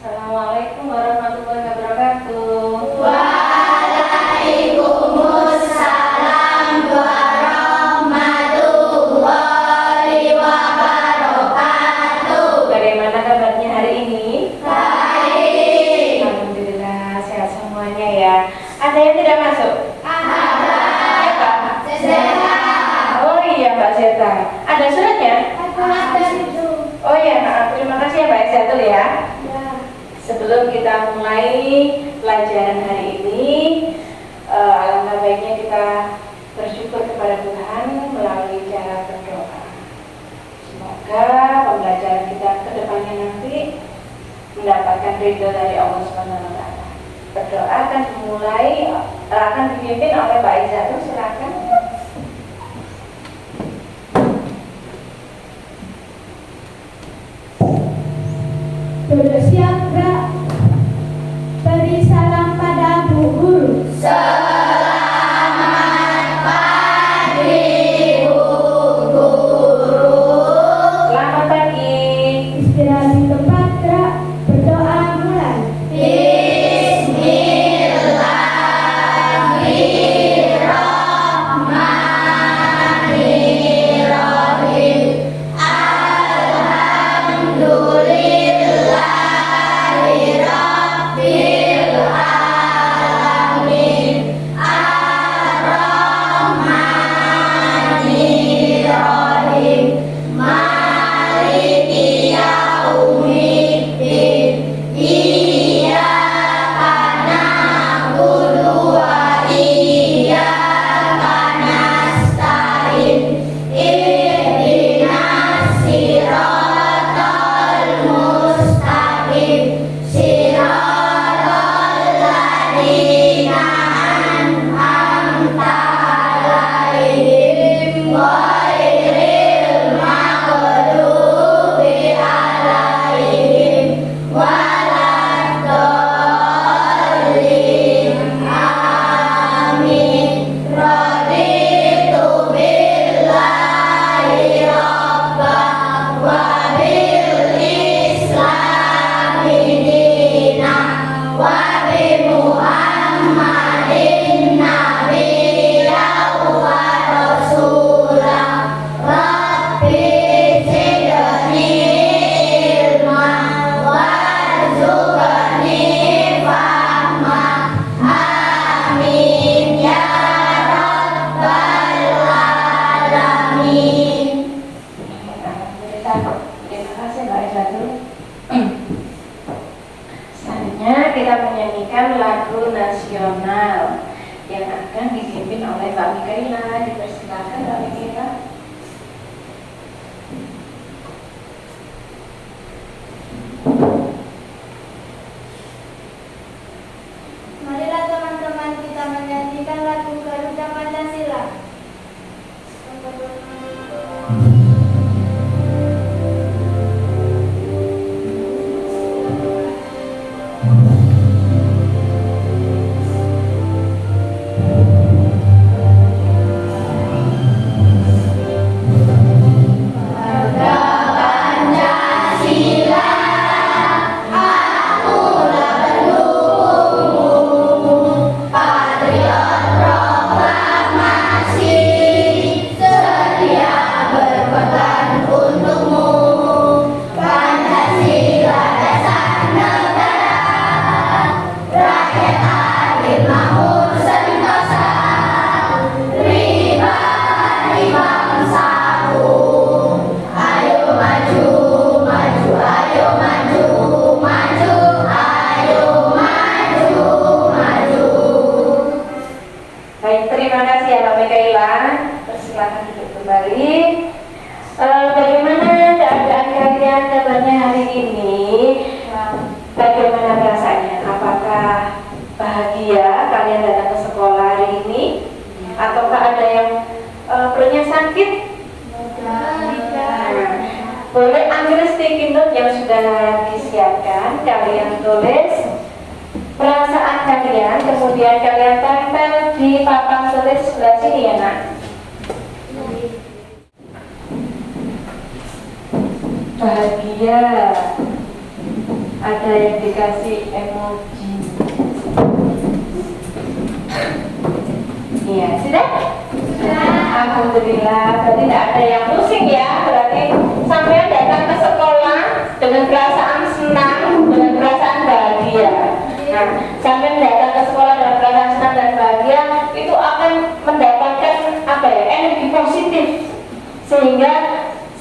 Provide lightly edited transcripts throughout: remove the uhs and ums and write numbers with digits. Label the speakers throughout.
Speaker 1: Assalamualaikum warahmatullahi wabarakatuh.
Speaker 2: Waalaikumsalam warahmatullahi wabarakatuh.
Speaker 1: Bagaimana kabarnya hari ini?
Speaker 2: Baik.
Speaker 1: Alhamdulillah sehat semuanya ya. Ada yang tidak masuk?
Speaker 2: Ada.
Speaker 1: Sehat. Oh iya Mbak Zeta. Ada suratnya?
Speaker 2: Ada itu.
Speaker 1: Oh iya, terima kasih ya Mbak Zeta ya. Sebelum kita mulai pelajaran hari ini, alangkah baiknya kita bersyukur kepada Tuhan melalui cara berdoa. Semoga pembelajaran kita ke depannya nanti mendapatkan ridho dari Allah SWT. Berdoa akan dipimpin oleh Mbak Izzatu, silakan.
Speaker 2: Sudah siap, Kak? Beri salam pada Bu Guru. Selamat pagi, Bu Guru.
Speaker 1: Selamat pagi.
Speaker 2: Istirahat di tempat, Kak. Berdoa mulai. Bismillahirrahmanirrahim. Alhamdulillahirabbil alamin. Ar-Rahmanirrahim. Maliki yaumiddin. Iyyaka na'budu wa iyyaka nasta'in. Ihdinas siratal mustaqim. Siratal ladzina an'amta 'alaihim ghairil maghdubi 'alaihim waladdallin. Amin. Raditu billahi rabban wa bil islami dinan wa bi Muhammadin nabiyyan wa rasulan. Rabbi zidni ilman warzuqni fahman. Amin ya rabbal alamin.
Speaker 1: Alhamdulillah. Terima kasih Mbak Izzatu. Selanjutnya kita menyanyikan lagu nasional yang akan dipimpin oleh Mbak Mikaela. Dipersilakan Mbak Mikaela.
Speaker 2: Marilah teman-teman kita menyanyikan lagu Garuda Pancasila. Garuda Pancasila, akulah pendukungmu. Patriot proklamasi, sedia berkorban untukmu. Pancasila dasar negara, rakyat adil makmur sentosa. Pribadi bangsaku, ayo maju, maju, ayo maju, maju, ayo maju, maju.
Speaker 1: Baik, terima kasih ya Mbak Mikaela. Persilakan duduk kembali. Bagaimana keadaan kalian kabarnya hari ini? Bagaimana perasaannya? Apakah bahagia kalian datang ke sekolah hari ini? Ataukah ada yang perutnya sakit? Boleh ambil sticky note yang sudah disiapkan. Kalian tulis perasaan kalian, kemudian kalian tempel di papan tulis sebelah sini ya nak. Bahagia. Ada yang dikasih emoji. Iya, sudah? Alhamdulillah, berarti tidak ada yang pusing ya. Berarti sampai datang ke sekolah dengan perasaan senang, dengan perasaan bahagia. Nah, sampai datang ke sekolah dengan perasaan senang dan bahagia, itu akan mendapatkan energi positif, sehingga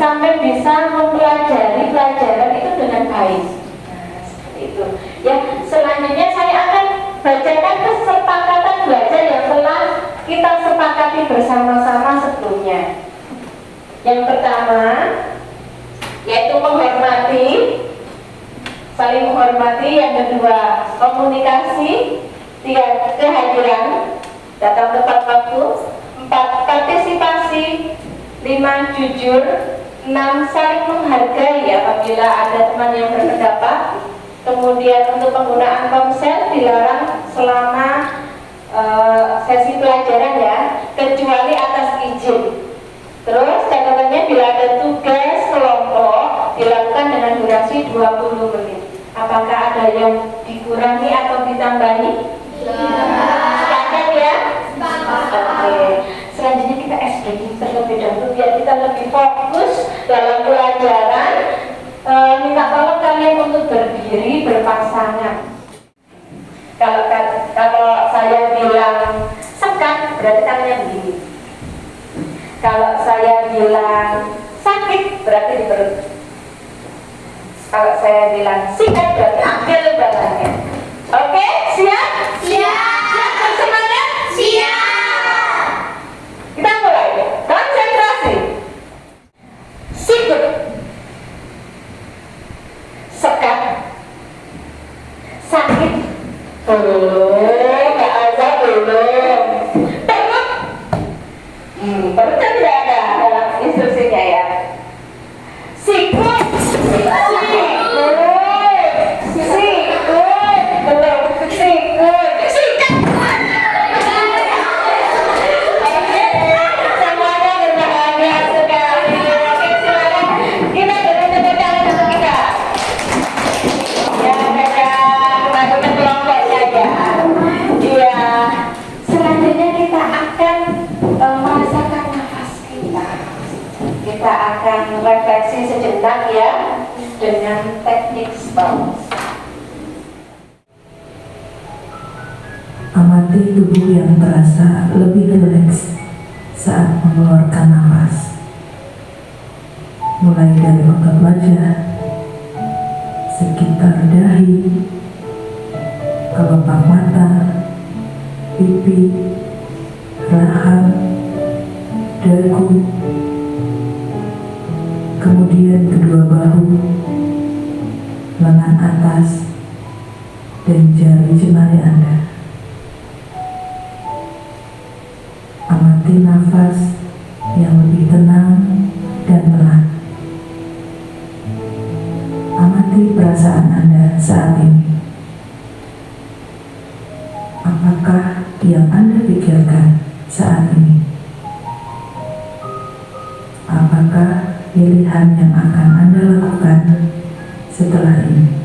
Speaker 1: sampai bisa mempelajari pelajaran itu dengan baik. Nah, seperti itu. Ya, selanjutnya saya akan bacakan kesepakatan belajar yang telah kita sepakati bersama-sama sebelumnya. Yang pertama yaitu menghormati, saling menghormati. Yang kedua komunikasi. Tiga, kehadiran, datang tepat waktu. 4, partisipasi. 5, jujur. 6, saling menghargai apabila ada teman yang berpendapat. Kemudian untuk penggunaan ponsel dilarang selama sesi pelajaran ya, kecuali atas izin. Terus catatannya, bila ada tugas kelompok dilakukan dengan durasi 20 menit. Apakah ada yang dikurangi atau ditambahi? Sepakat ya? Oke. Selanjutnya kita SBI terlebih dahulu biar kita lebih fokus dalam pelajaran. Minta tolong kalian untuk berdiri berpasangan. Kalau saya bilang sekat, berarti tangannya begini. Kalau saya bilang sakit, berarti di perut. Kalau saya bilang sikat, berarti ambil barangnya. Oke, siap?
Speaker 2: Siap.
Speaker 1: Siap bersemangat?
Speaker 2: Siap.
Speaker 1: Kita mulai. Konsentrasi. Sikut. Sekat. Sakit. Belum, nggak ada belum. Perut. Perut kan tidak ada dalam instruksinya ya. Sikut. Sikut. Belum. Sikut. Sikat. Oke, semuanya berbahagia sekali. Oke, silakan kita beri tepuk tangan untuk kita. Ya, kita kelompok saja. Iya. Selanjutnya kita akan merasakan nafas kita. Kita akan refleksi sejenak ya dengan teknik stop.
Speaker 3: Amati tubuh yang terasa lebih rileks saat mengeluarkan nafas. Mulai dari otot wajah, sekitar dahi, kelopak mata, pipi, rahang, dagu, kemudian kedua bahu, lengan atas, dan jari jemari Anda. Amati nafas yang lebih tenang dan pelan. Amati perasaan Anda saat ini. Apakah yang Anda pikirkan saat ini? Apakah pilihan yang akan Anda lakukan setelah ini?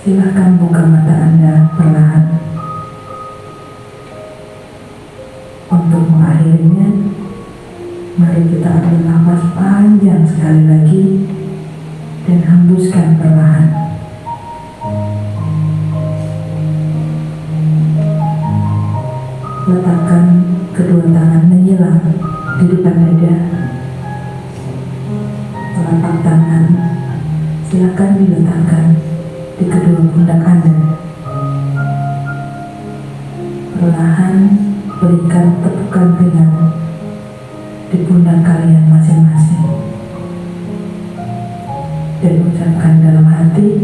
Speaker 3: Silakan buka mata Anda perlahan. Untuk mengakhirinya, mari kita ambil nafas panjang sekali lagi dan hembuskan perlahan. Letakkan kedua tangan menyilang di depan dada. Telapak tangan silakan diletakkan di kedua pundak Anda. Perlahan berikan tepukan ringan di pundak kalian masing-masing dan ucapkan dalam hati,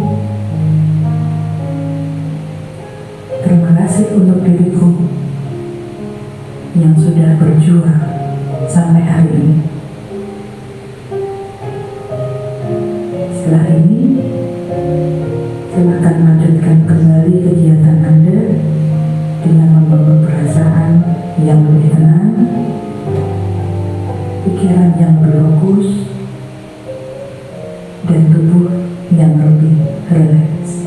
Speaker 3: terima kasih untuk diriku yang sudah berjuang sampai hari ini. Setelah ini, silakan lanjutkan kembali kegiatan Anda dengan membawa perasaan yang lebih tenang fokus dan tubuh yang lebih rileks.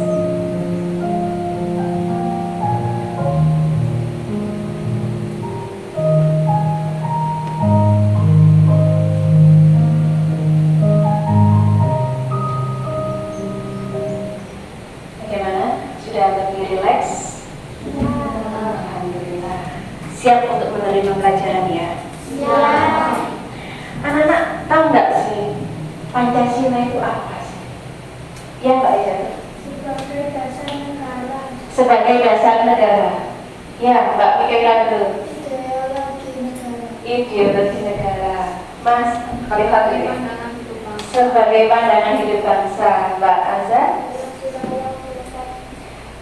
Speaker 1: Bagaimana? Sudah lebih rileks? Alhamdulillah. Siap untuk menerima pelajaran ya?
Speaker 2: Ya.
Speaker 1: Anak-anak tahu nggak sih Pancasila itu apa sih? Ya Mbak Eza?
Speaker 2: Sebagai dasar negara.
Speaker 1: Sebagai dasar negara. Ya Mbak pikirkan dulu.
Speaker 2: Ideologi negara.
Speaker 1: Ideologi negara. Mas Khalifah ini sebagai pandangan hidup bangsa. Mbak Azza?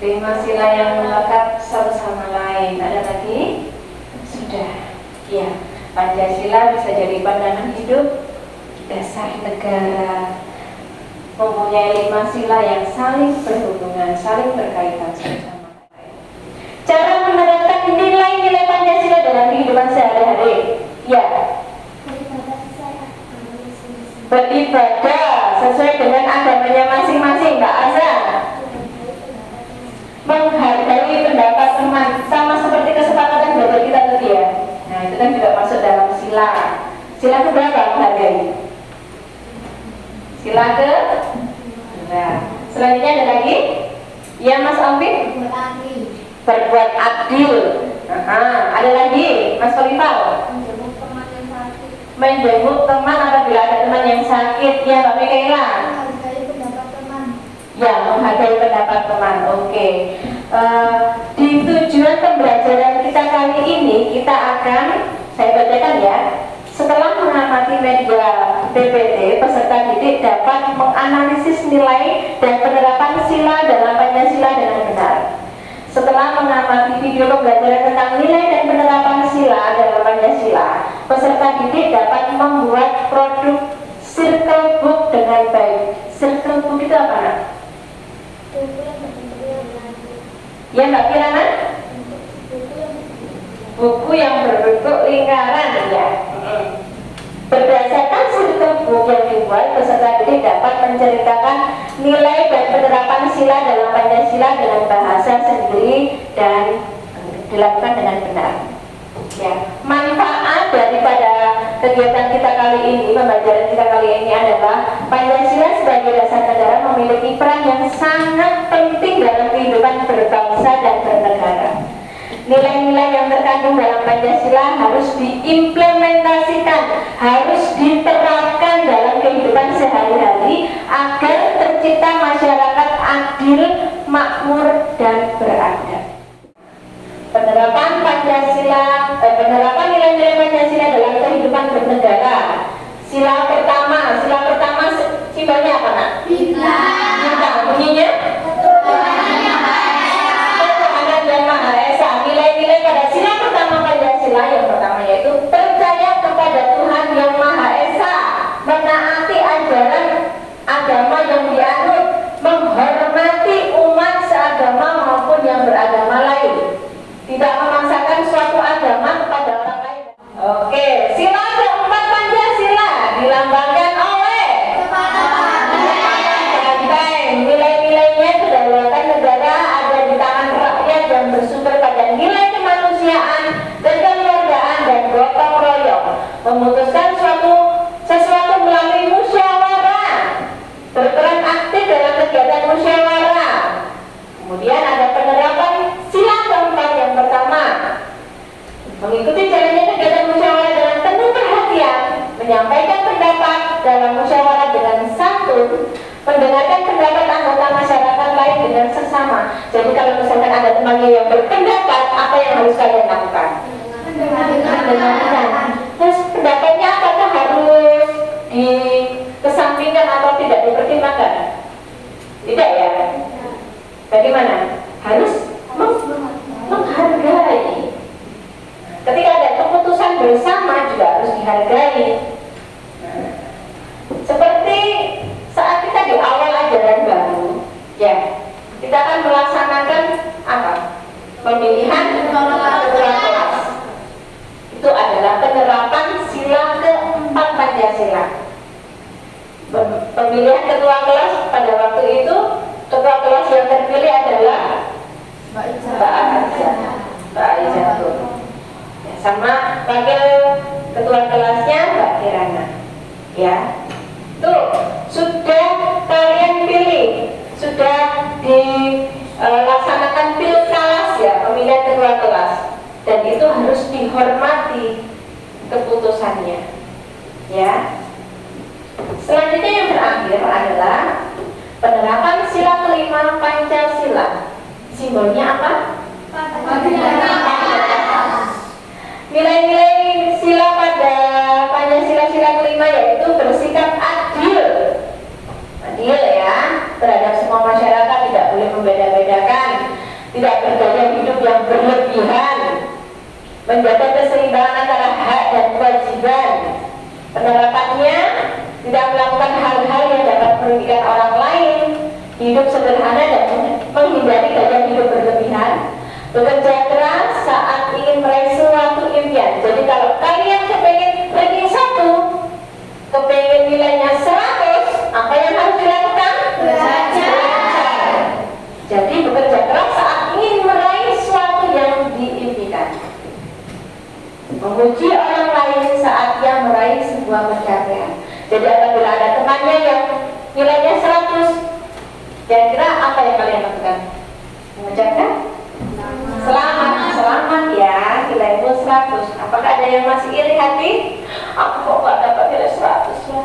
Speaker 1: 5 sila yang melekat satu sama lain. Ada lagi? Sudah. Ya, Pancasila bisa jadi pandangan hidup, dasar negara, mempunyai 5 sila yang saling berhubungan, saling berkaitan satu sama lain. Cara menerapkan nilai-nilai Pancasila dalam kehidupan sehari-hari. Ya, beribadah sesuai dengan agamanya masing-masing, Mbak Azan. Menghargai pendapat teman, sama seperti kesepakatan belajar kita tadi ya. Nah itu kan juga masuk dalam sila. Sila keberapa menghargai? Sila ke? Nah, selanjutnya ada lagi? Ya Mas Alvin? Berbuat adil. Ada lagi Mas Khalifah? Menjenguk teman apabila ada teman yang sakit. Ya Mbak Mikaela? Ya, menghargai pendapat teman. Oke. Di tujuan pembelajaran kita kali ini kita akan, saya bacakan ya. Setelah mengamati media PPT, peserta didik dapat menganalisis nilai dan penerapan sila dalam Pancasila dengan benar. Setelah mengamati video pembelajaran tentang nilai dan penerapan sila dalam Pancasila, peserta didik dapat membuat produk circle book dengan baik. Circle book itu apa nak? Ya Mbak Kirana? Buku yang berbentuk lingkaran ya. Berdasarkan circle book yang dibuat, peserta didik dapat menceritakan nilai dan penerapan sila dalam Pancasila dengan bahasa sendiri dan dilakukan dengan benar. Ya, manfaat daripada kegiatan kita kali ini, pembelajaran kita kali ini adalah Pancasila sebagai dasar negara memiliki peran yang sangat penting dalam kehidupan berbangsa dan bernegara. Nilai-nilai yang terkandung dalam Pancasila harus diimplementasikan, harus diterapkan dalam kehidupan sehari-hari agar tercipta masyarakat adil, makmur, dan beradab. Penerapan Pancasila, penerapan nilai-nilai Pancasila dalam kehidupan bernegara. Sila pertama simbolnya apa nak? Bintang. Bunyinya? Ketuhanan yang Maha Esa. Nilai-nilai pada sila pertama Pancasila yang pertama yaitu percaya kepada Tuhan yang Maha Esa, menaati ajaran agama yang dianut, menghormati umat seagama maupun yang beragama lain. Tidak memaksakan suatu agama kepada orang lain. Oke, sila keempat Pancasila dilambangkan oleh banteng. Nilai-nilainya kedaulatan negara ada di tangan rakyat dan bersumber pada nilai kemanusiaan, kekeluargaan, dan gotong royong. Memutuskan sesuatu melalui musyawarah, berperan aktif dalam kegiatan musyawarah. Kemudian ada penerapan sila keempat yang pertama, mengikuti jalannya kegiatan musyawarah dengan penuh perhatian, menyampaikan pendapat dalam musyawarah dengan santun, mendengarkan pendapat anggota masyarakat lain dengan sesama. Jadi kalau misalkan ada temannya yang berpendapat, apa yang harus kalian lakukan? Mendengarkan. Terus pendapatnya apakah harus dikesampingkan atau tidak dipertimbangkan? Tidak ya? Bagaimana? Harus menghargai. Ketika ada keputusan bersama juga harus dihargai. Seperti saat kita di awal ajaran baru, ya, kita akan melaksanakan apa? Pemilihan ketua kelas. Itu adalah penerapan sila keempat Pancasila. sama wakil ketua kelasnya Mbak Kirana. Ya, tuh sudah kalian pilih, sudah dilaksanakan pilkas ya, pemilihan ketua kelas, dan itu harus dihormati keputusannya. Ya. Selanjutnya yang terakhir adalah penerapan sila kelima Pancasila. Simbolnya apa? Nilai-nilai sila pada Pancasila sila kelima yaitu bersikap adil. Adil ya, terhadap semua masyarakat, tidak boleh membeda-bedakan, tidak bergaya hidup yang berlebihan, menjaga keseimbangan antara hak dan kewajiban. Penerapannya tidak melakukan hal-hal yang dapat merugikan orang lain, hidup sederhana dan menghindari gaya hidup berlebihan, bekerja keras saat ingin meraih suatu impian. Jadi kalau kalian kepengen ranking 1, kepengen nilainya 100, apa yang harus dilakukan? Belajar. Jadi bekerja keras saat ingin meraih suatu yang diimpikan. Memuji orang lain saat ia meraih sebuah pencapaian. Jadi apabila ada temannya yang nilainya 100, kira-kira apa yang kalian lakukan? Mengucapkan selamat ya, nilaimu 100. Apakah ada yang masih iri hati? Aku kok gak dapat nilai 100 ya?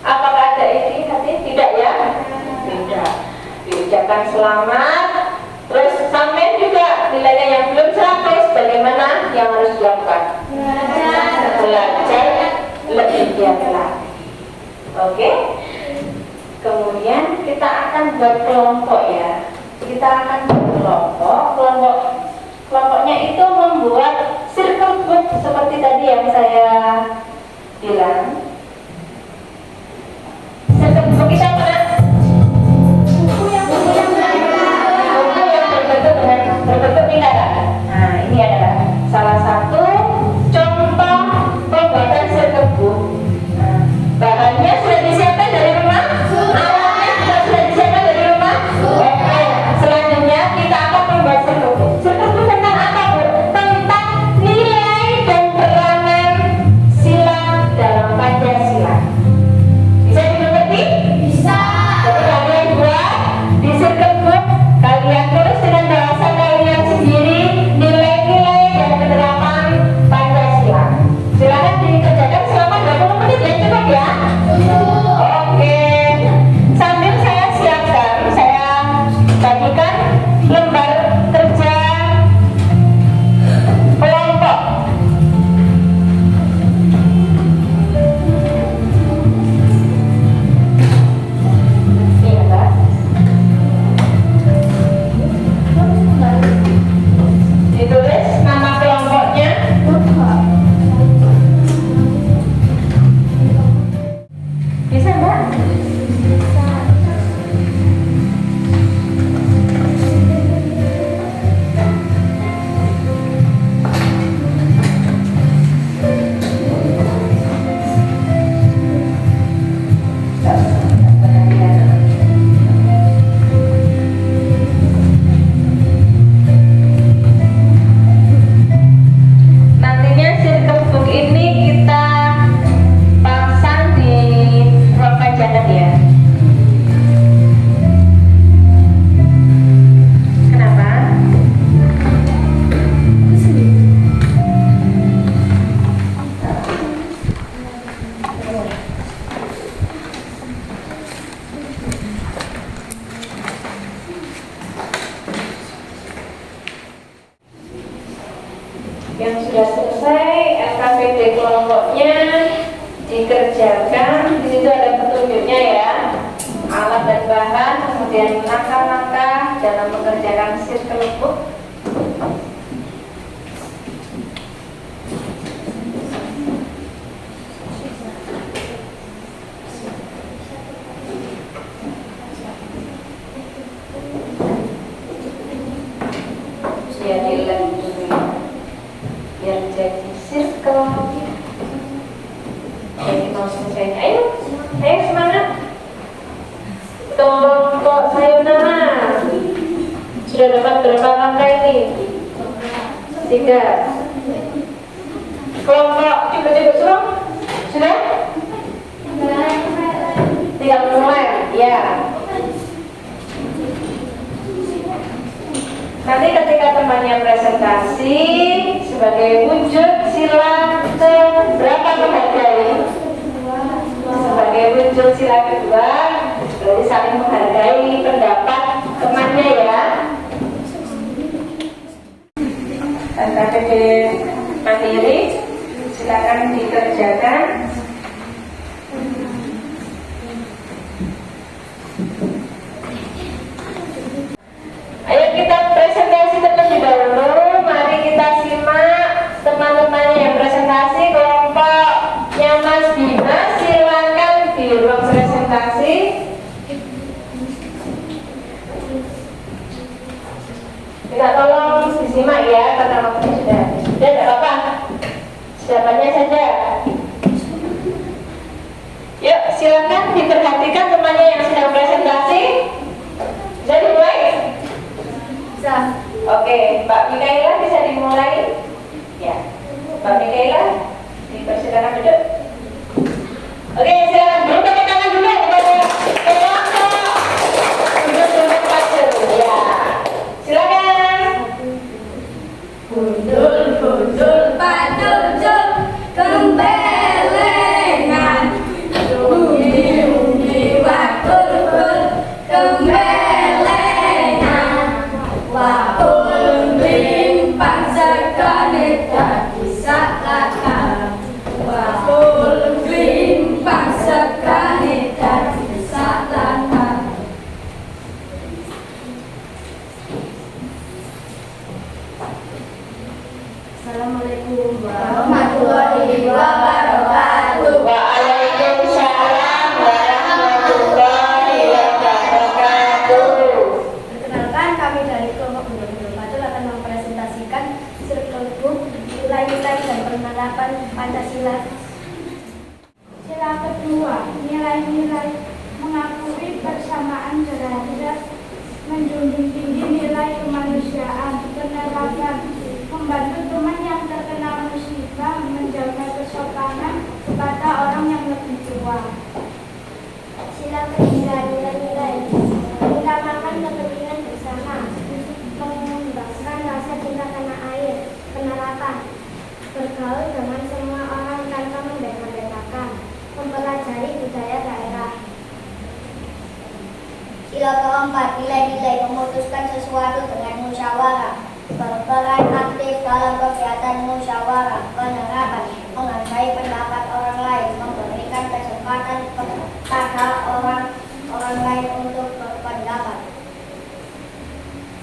Speaker 1: Apakah ada iri hati? Tidak ya? Tidak. Diucapkan selamat. Terus sampai juga nilainya yang belum 100, bagaimana yang harus dilakukan? Belajar lebih giat lagi. Oke? Kemudian kita akan berkelompok ya. Kita akan berkelompok. Kelompoknya itu membuat circle book seperti tadi yang saya bilang. Circle book itu apa? Buku yang berbentuk lingkaran. Nah, ini adalah salah satu contoh pembuatan circle book. Nah, bahannya sudah disiapkan dari rumah? Alatnya juga sudah disiapkan dari rumah? Oke. Selanjutnya kita akan membuat circle book. Circle book tentang apa, Bu? Tentang nilai dan peranan sila dalam Pancasila. Bisa dimengerti? Bisa. Jadi kalian buat di circle book, kalian tulis dengan bahasa kalian sendiri nilai-nilai dan penerapan Pancasila. Silakan dikerjakan selama 20 menit ya, cukup ya? Oke. Sambil saya siapkan, saya bagikan lembar kerja kelompok. Ini Mbak. Ditulis nama kelompoknya. Bisa Mbak? Nantinya circle book ini kita pasang di ruang kajian ya. Kenapa? Yang sudah selesai LKPD kelompoknya dikerjakan. Di situ ada petunjuknya ya, alat dan bahan, kemudian langkah-langkah dalam mengerjakan circle book. Ya dilem dulu ya, biar jadi circle. Jadi mau selesai. Ayo semangat. Kelompok sayonara sudah dapat berapa langkah ini? 3. Kelompok coba-coba suruh sudah? Tinggal mulai, ya. Nanti ketika temannya presentasi sebagai wujud sila berapa menghargai? Sebagai wujud sila kedua, berarti saling menghargai pendapat temannya ya. KPD mandiri, silakan dikerjakan. Ayo kita presentasi terlebih dahulu. Mari kita simak teman-teman yang presentasi. Kelompoknya Mas Bima, silakan di ruang presentasi. Kita tolong disimak ya, karena waktunya sudah habis. Sudah tidak apa-apa, siapanya saja. Yuk silakan diperhatikan temannya yang sedang presentasi. Bisa dimulai? Bisa. Oke, Mbak Mikaela bisa dimulai? Ya, Mbak Mikaela dipersilakan duduk. Oke, silakan dulu pakai tangan dulu kepada kelompok. Duduk saja. Ya, silakan.
Speaker 2: Bundul padul kembelengan, ungi wakul kembelengan, wakul limpang sekali tak bisa lakar, wakul limpang sekali tak bisa lakar. Assalamualaikum warahmatullahi wabarakatuh.
Speaker 1: Waalaikumsalam warahmatullahi wabarakatuh.
Speaker 2: Perkenalkan, kami dari kelompok Bundul Padul akan mempresentasikan circle book nilai-nilai dan penerapan Pancasila. Sila kedua, nilai-nilai mengakui persamaan derajat, menjunjung tinggi nilai kemanusiaan, penerapan membantu teman yang terkena musibah, menjaga kesopanan kepada orang yang lebih tua. Sila ketiga, nilai-nilai mengutamakan kepentingan bersama, mengembangkan rasa cinta tanah air, penerapan bergaul dengan semua orang tanpa membeda-bedakan, mempelajari budaya daerah. Sila keempat, nilai-nilai memutuskan sesuatu dengan musyawarah, berperan aktif dalam kegiatan musyawarah, penerapan menghargai pendapat orang lain, memberikan kesempatan kepada orang lain untuk berpendapat.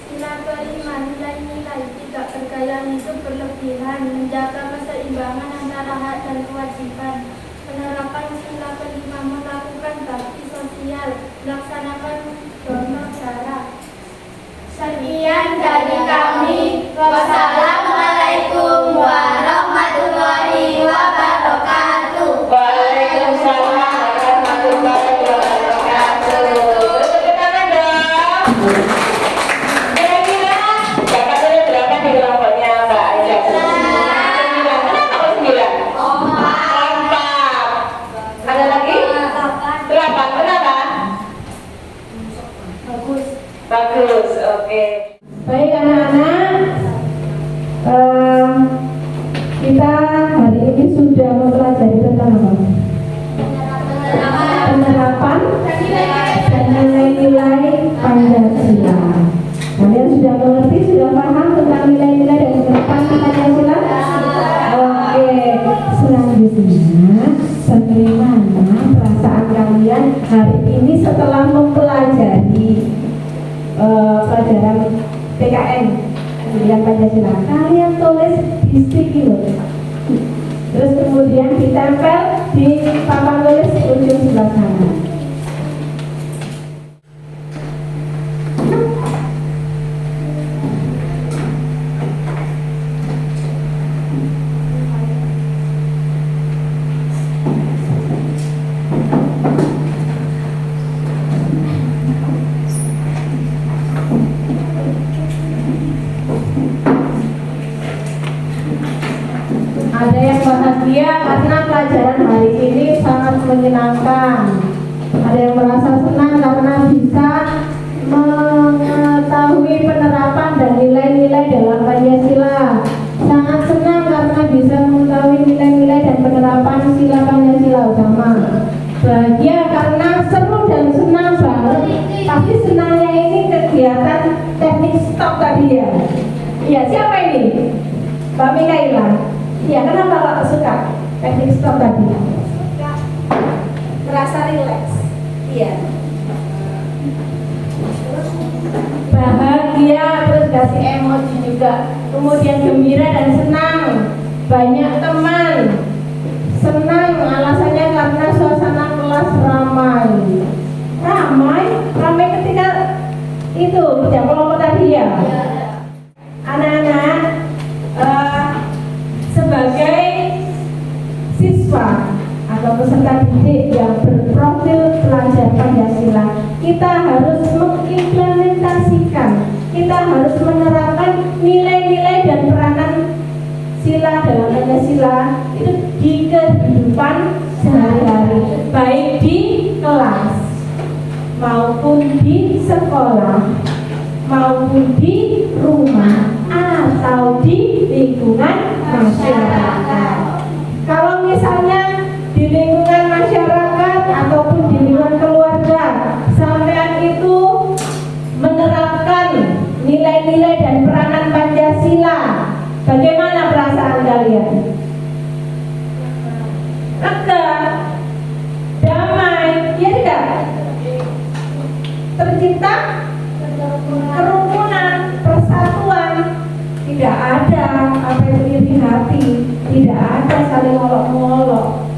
Speaker 2: Sila kelima, nilai-nilai tidak bergaya hidup berlebihan, menjaga keseimbangan antara hak dan kewajiban. Penerapan sila kelima melakukan bakti sosial, melaksanakan donor darah. Sekian dari kami. Wassalamualaikum warahmatullahi wabarakatuh.
Speaker 1: Waalaikumsalam warahmatullahi wabarakatuh. Tepuk tangan dong. Kira-kira dapat nilai berapa di kelompoknya Mbak Aida? 9. Kenapa kok 9? 4. Ada lagi? 8. Kenapa? Bagus, oke. Baik anak-anak, kita hari ini sudah mempelajari tentang apa? Penerapan dan nilai-nilai Pancasila. Kalian sudah mengerti, sudah paham tentang nilai-nilai dan penerapan Pancasila? Oke, selanjutnya bagaimana perasaan kalian hari ini setelah mempelajari pelajaran PKN pendidikan Pancasila? Kalian tulis di sticky note, terus kemudian ditempel di papan tulis ujung sebelah kanan.
Speaker 4: Ada yang bahagia karena pelajaran hari ini sangat menyenangkan. Ada yang merasa senang karena bisa mengetahui penerapan dan nilai-nilai dalam Pancasila. Sangat senang karena bisa mengetahui nilai-nilai dan penerapan sila Pancasila utama. Bahagia karena seru dan senang banget. Tapi senangnya ini kegiatan teknik stop tadi ya. Iya, siapa ini? Mbak Mikaela. Iya, kenapa Pak suka teknik stop tadi? Merasa rileks. Iya. Bahagia, terus kasih emoji juga. Kemudian gembira dan senang. Banyak teman. Senang alasannya karena suasana kelas ramai. Ramai ketika itu kerja kelompok tadi ya. Anak-anak, sebagai siswa atau peserta didik yang berprofil pelajar Pancasila, kita harus mengimplementasikan, kita harus menerapkan nilai-nilai dan peranan sila dalam Pancasila itu di kehidupan sehari-hari, baik di kelas maupun di sekolah maupun di rumah atau di lingkungan masyarakat. Kalau misalnya di lingkungan masyarakat ataupun di lingkungan keluarga, sampean itu menerapkan nilai-nilai dan peranan Pancasila, bagaimana perasaan kalian? Lega, damai, ya tidak? Tercipta kerukunan, persatuan, tidak ada apa itu iri hati, tidak ada saling olok-olok,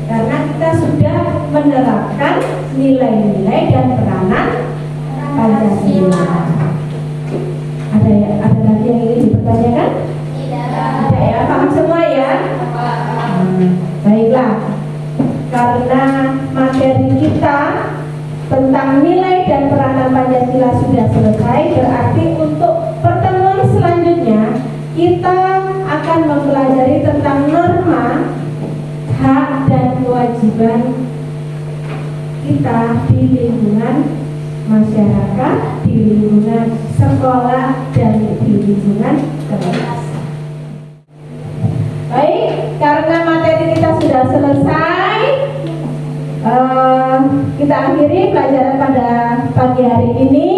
Speaker 4: karena kita sudah menerapkan nilai-nilai dan peranan Pancasila. Ada lagi yang ingin dipertanyakan? Tidak ya, paham semua ya? Baiklah, karena materi kita tentang nilai dan peranan Pancasila sudah selesai, berarti untuk pertemuan selanjutnya kita akan mempelajari tentang norma, hak dan kewajiban kita di lingkungan masyarakat, di lingkungan sekolah, dan di lingkungan kelas. Baik, karena materi kita sudah selesai, kita akhiri pelajaran pada pagi hari ini,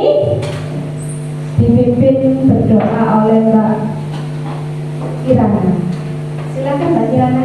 Speaker 4: dipimpin berdoa oleh Mbak Kirana. Silakan Mbak Kirana.